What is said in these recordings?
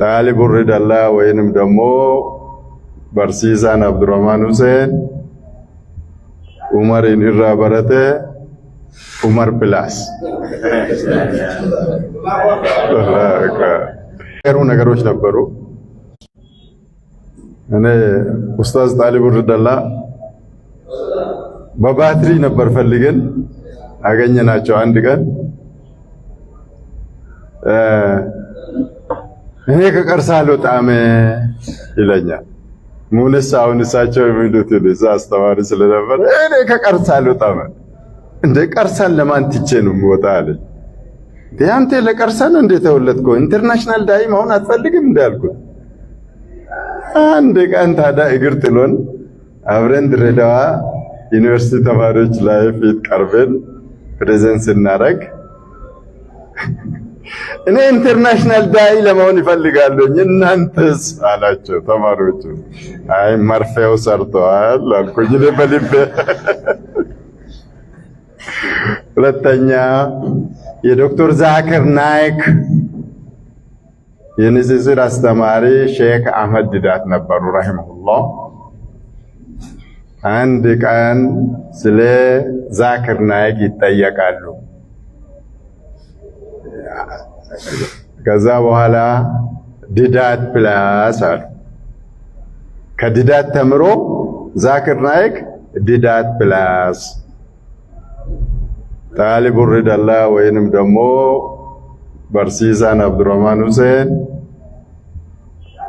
طالب الرضا الله وينم دمو برسيسان عبد الرحمن حسين عمر إنرا برته عمر بلاس ነገሮች ነበሩ። እኔ ኡስታዝ ጣሊቡ ርዳላ በባትሪ ነበር ፈልገን አገኘናቸው። አንድ ቀን እኔ ከቀርሳ አልወጣም ይለኛል። ሙንስ አሁን እሳቸው የሚሉት እዛ አስተማሪ ስለነበር እኔ ከቀርሳ አልወጣም። እንደ ቀርሳን ለማን ትቼ ነው የምወጣ አለኝ። አንተ ለቀርሳን እንዴት ተወለድከው? ኢንተርናሽናል ዳይ መሆን አትፈልግም እንዳልኩት አንድ ቀን ታዲያ እግር ጥሎን አብረን ድሬዳዋ ዩኒቨርሲቲ ተማሪዎች ላይ ፊት ቀርበን ፕሬዘንስ እናደርግ እኔ ኢንተርናሽናል ዳይ ለመሆን ይፈልጋለሁ እናንተስ አላቸው ተማሪዎቹ። አይ መርፌው ሰርተዋል አልኩኝ በልቤ። ሁለተኛ የዶክተር ዛኪር ናይክ የንጽጽር አስተማሪ ሼክ አህመድ ዲዳት ነበሩ ረሂመሁላህ። አንድ ቀን ስለ ዛኪር ናይክ ይጠየቃሉ። ከዛ በኋላ ዲዳት ፕላስ አሉ። ከዲዳት ተምሮ ዛኪር ናይክ ዲዳት ፕላስ طالب الرضا الله وينم دمو برسيسان عبد الرحمن حسين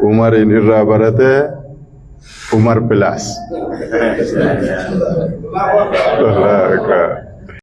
عمر إنرا برته عمر بلاس